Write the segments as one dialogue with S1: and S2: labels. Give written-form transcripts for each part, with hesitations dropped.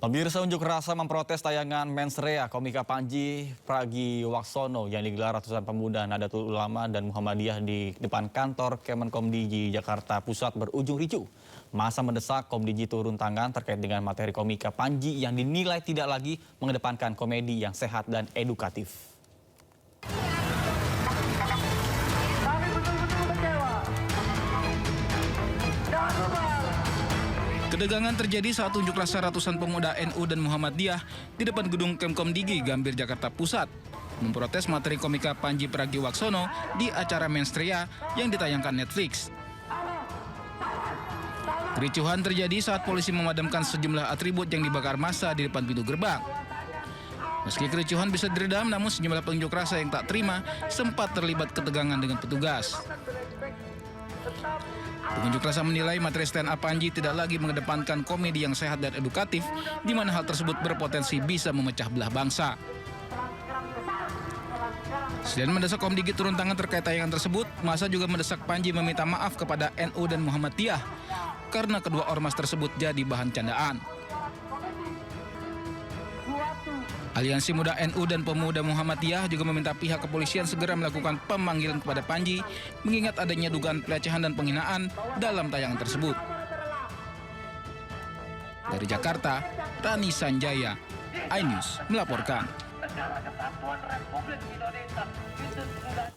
S1: Pemirsa, unjuk rasa memprotes tayangan Mensrea komika Panji Pragiwaksono yang digelar ratusan pemuda Nahdlatul Ulama dan Muhammadiyah di depan kantor Kemenkomdiji Jakarta Pusat berujung ricuh. Masa mendesak Komdiji turun tangan terkait dengan materi komika Panji yang dinilai tidak lagi mengedepankan komedi yang sehat dan edukatif.
S2: Ketegangan terjadi saat unjuk rasa ratusan pemuda NU dan Muhammadiyah di depan gedung Kemkomdiji Gambir Jakarta Pusat memprotes materi komika Panji Pragiwaksono di acara Mensrea yang ditayangkan Netflix. Kericuhan terjadi saat polisi memadamkan sejumlah atribut yang dibakar massa di depan pintu gerbang. Meski kericuhan bisa diredam, namun sejumlah pengunjuk rasa yang tak terima sempat terlibat ketegangan dengan petugas. Pengunjuk rasa menilai materi stand up Panji tidak lagi mengedepankan komedi yang sehat dan edukatif, di mana hal tersebut berpotensi bisa memecah belah bangsa. Selain mendesak Komdiji turun tangan terkait tayangan tersebut, massa juga mendesak Panji meminta maaf kepada NU dan Muhammadiyah karena kedua ormas tersebut jadi bahan candaan. Aliansi Muda NU dan Pemuda Muhammadiyah juga meminta pihak kepolisian segera melakukan pemanggilan kepada Panji mengingat adanya dugaan pelecehan dan penghinaan dalam tayangan tersebut. Dari Jakarta, Rani Sanjaya, iNews melaporkan.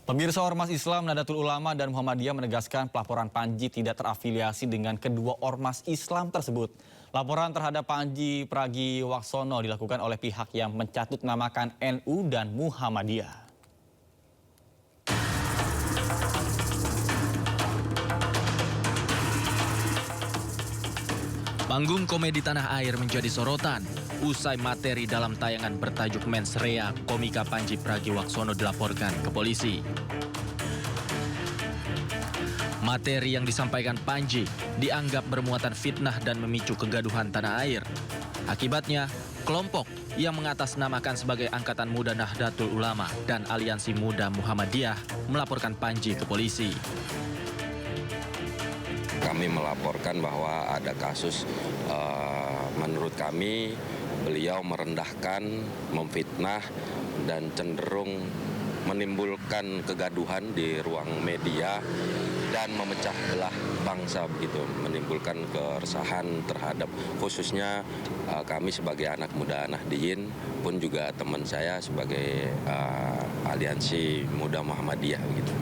S1: Pemirsa, Ormas Islam Nahdlatul Ulama dan Muhammadiyah menegaskan pelaporan Panji tidak terafiliasi dengan kedua ormas Islam tersebut. Laporan terhadap Panji Pragiwaksono dilakukan oleh pihak yang mencatut namakan NU dan Muhammadiyah.
S3: Panggung komedi tanah air menjadi sorotan usai materi dalam tayangan bertajuk Mensrea komika Panji Pragiwaksono dilaporkan ke polisi. Materi yang disampaikan Panji dianggap bermuatan fitnah dan memicu kegaduhan tanah air. Akibatnya, kelompok yang mengatasnamakan sebagai Angkatan Muda Nahdlatul Ulama dan Aliansi Muda Muhammadiyah melaporkan Panji ke polisi.
S4: Kami melaporkan bahwa ada kasus, menurut kami beliau merendahkan, memfitnah, dan cenderung menimbulkan kegaduhan di ruang media dan memecah belah bangsa begitu, menimbulkan keresahan terhadap khususnya kami sebagai anak muda Nahdliyin pun juga teman saya sebagai Aliansi Muda Muhammadiyah begitu.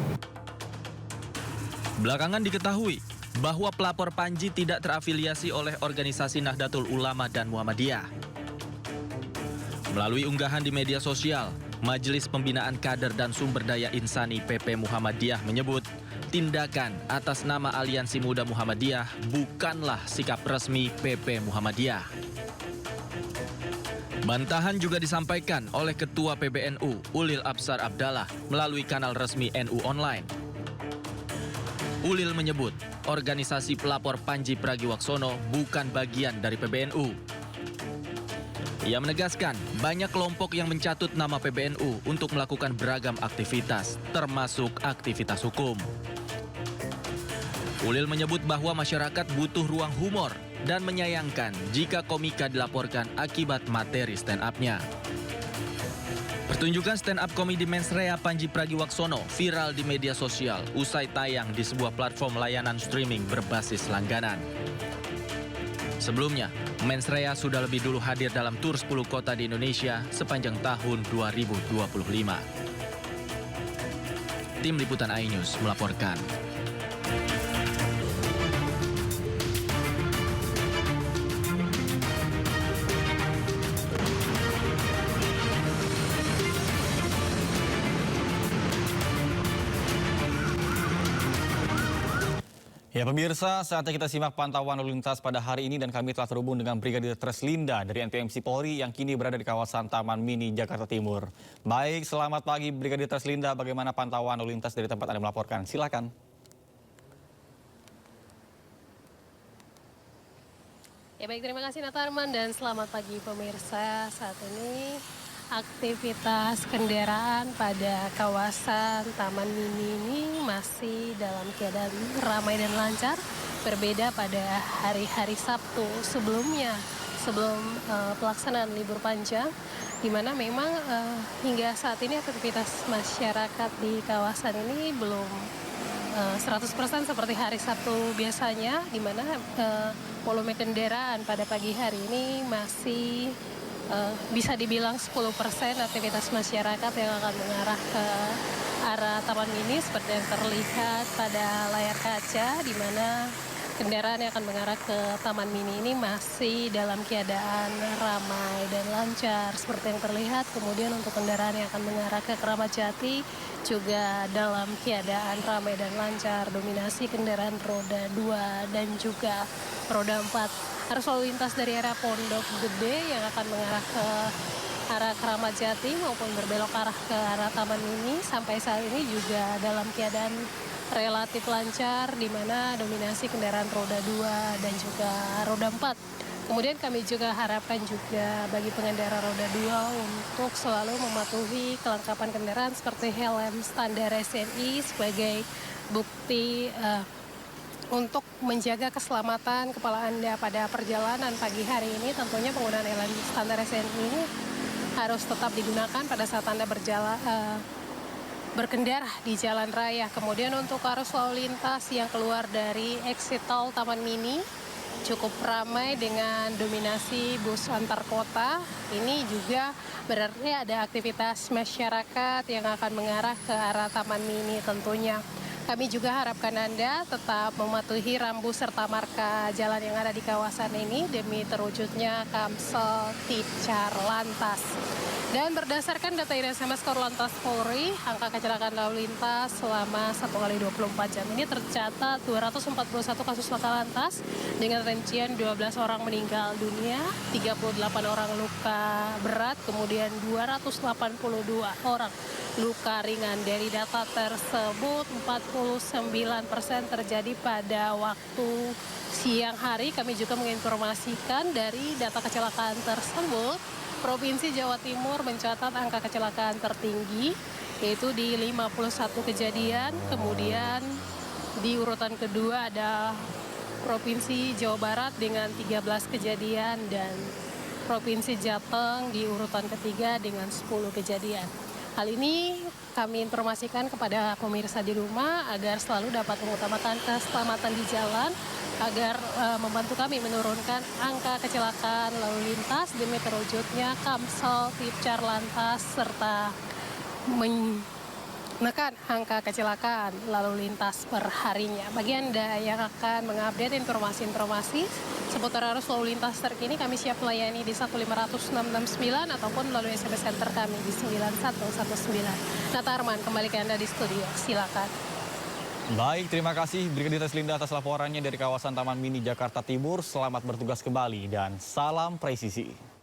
S3: Belakangan diketahui bahwa pelapor Panji tidak terafiliasi oleh organisasi Nahdlatul Ulama dan Muhammadiyah. Melalui unggahan di media sosial, Majelis Pembinaan Kader dan Sumber Daya Insani PP Muhammadiyah menyebut tindakan atas nama Aliansi Muda Muhammadiyah bukanlah sikap resmi PP Muhammadiyah. Bantahan juga disampaikan oleh Ketua PBNU Ulil Absar Abdallah melalui kanal resmi NU Online. Ulil menyebut organisasi pelapor Panji Pragiwaksono bukan bagian dari PBNU. Ia menegaskan banyak kelompok yang mencatut nama PBNU untuk melakukan beragam aktivitas, termasuk aktivitas hukum. Ulil menyebut bahwa masyarakat butuh ruang humor dan menyayangkan jika komika dilaporkan akibat materi stand up-nya. Pertunjukan stand up komedi Mensrea Panji Pragiwaksono viral di media sosial usai tayang di sebuah platform layanan streaming berbasis langganan. Sebelumnya, Mensrea sudah lebih dulu hadir dalam tur 10 kota di Indonesia sepanjang tahun 2025. Tim Liputan iNews melaporkan.
S1: Ya pemirsa, saatnya kita simak pantauan lalu lintas pada hari ini dan kami telah terhubung dengan Brigadir Treslinda dari NTMC Polri yang kini berada di kawasan Taman Mini Jakarta Timur. Baik, selamat pagi Brigadir Treslinda, bagaimana pantauan lalu lintas dari tempat Anda melaporkan? Silakan.
S5: Ya baik, terima kasih Natarman dan selamat pagi pemirsa. Saat ini aktivitas kendaraan pada kawasan Taman Mini ini masih dalam keadaan ramai dan lancar. Berbeda pada hari-hari Sabtu sebelumnya. sebelum pelaksanaan libur panjang, di mana memang hingga saat ini aktivitas masyarakat di kawasan ini belum 100% seperti hari Sabtu biasanya, di mana volume kendaraan pada pagi hari ini masih bisa dibilang 10% aktivitas masyarakat yang akan mengarah ke arah Taman Mini seperti yang terlihat pada layar kaca, di mana kendaraan yang akan mengarah ke Taman Mini ini masih dalam keadaan ramai dan lancar seperti yang terlihat. Kemudian untuk kendaraan yang akan mengarah ke Keramat Jati juga dalam keadaan ramai dan lancar, dominasi kendaraan roda 2 dan juga roda 4. Arus lalu lintas dari arah Pondok Gede yang akan mengarah ke arah Keramat Jati maupun berbelok arah ke arah Taman Mini sampai saat ini juga dalam keadaan relatif lancar, di mana dominasi kendaraan roda 2 dan juga roda 4. Kemudian kami juga harapkan juga bagi pengendara roda 2 untuk selalu mematuhi kelengkapan kendaraan seperti helm standar SNI sebagai bukti untuk menjaga keselamatan kepala Anda pada perjalanan pagi hari ini. Tentunya penggunaan helm standar SNI ini harus tetap digunakan pada saat Anda berkendara di jalan raya. Kemudian untuk arus lalu lintas yang keluar dari exit tol Taman Mini cukup ramai dengan dominasi bus antar kota. Ini juga berarti ada aktivitas masyarakat yang akan mengarah ke arah Taman Mini tentunya. Kami juga harapkan Anda tetap mematuhi rambu serta marka jalan yang ada di kawasan ini demi terwujudnya Kamsel Ticar Lantas. Dan berdasarkan data SMS Korlantas Polri, angka kecelakaan lalu lintas selama 1 kali 24 jam ini tercatat 241 kasus laka lantas dengan rincian 12 orang meninggal dunia, 38 orang luka berat, kemudian 282 orang luka ringan. Dari data tersebut, 49% terjadi pada waktu siang hari. Kami juga menginformasikan dari data kecelakaan tersebut, Provinsi Jawa Timur mencatat angka kecelakaan tertinggi, yaitu di 51 kejadian. Kemudian di urutan kedua ada Provinsi Jawa Barat dengan 13 kejadian dan Provinsi Jateng di urutan ketiga dengan 10 kejadian. Hal ini kami informasikan kepada pemirsa di rumah agar selalu dapat mengutamakan keselamatan di jalan, agar membantu kami menurunkan angka kecelakaan lalu lintas demi terwujudnya Kamsel Ticar Lantas serta menekan angka kecelakaan lalu lintas per harinya. Bagi Anda yang akan mengupdate informasi-informasi seputar arus lalu lintas terkini, kami siap melayani di 1500669 ataupun melalui SMS center kami di 9119. Nata Arman, kembali ke Anda di studio. Silakan.
S1: Baik, terima kasih Brigadir Linda atas laporannya dari kawasan Taman Mini Jakarta Timur. Selamat bertugas kembali dan salam presisi.